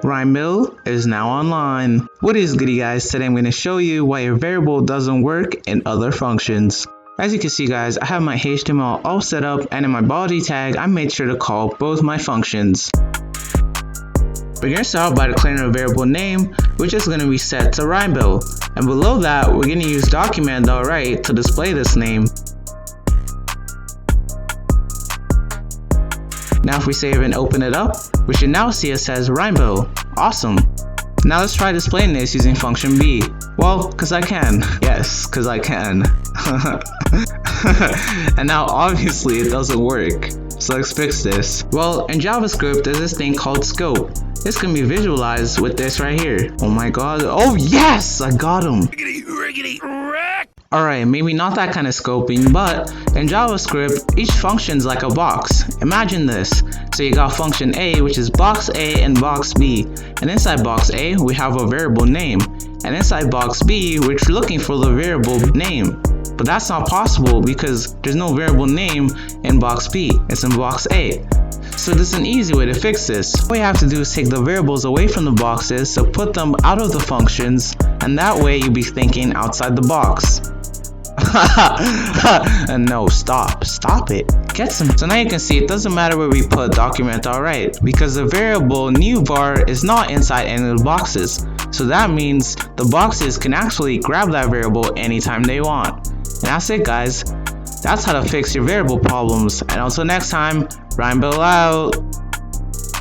RhymBil is now online. What is goody guys, today I'm going to show you why your variable doesn't work in other functions. As you can see guys, I have my HTML all set up, and in my body tag I made sure to call both my functions. We're going to start by declaring a variable name, which is going to be set to RhymBil, and below that we're going to use document.write to display this name. Now if we save and open it up, we should now see it says RhymBil. Awesome! Now let's try displaying this using function b. Well, cause I can. Yes, cause I can. And now obviously it doesn't work. So let's fix this. Well, in JavaScript there's this thing called scope. This can be visualized with this right here. Oh my god. Oh yes! I got him! Alright, maybe not that kind of scoping, but in JavaScript, each function's like a box. Imagine this. So you got function A, which is box A and box B. And inside box A, we have a variable name. And inside box B, we're looking for the variable name. But that's not possible because there's no variable name in box B. It's in box A. So there's an easy way to fix this. All we have to do is take the variables away from the boxes, so put them out of the functions, and that way you'll be thinking outside the box. And no, stop it. Get some. So now you can see it doesn't matter where we put document.write because the variable new var is not inside any of the boxes. So that means the boxes can actually grab that variable anytime they want. And that's it guys. That's how to fix your variable problems. And until next time, RhymBil out.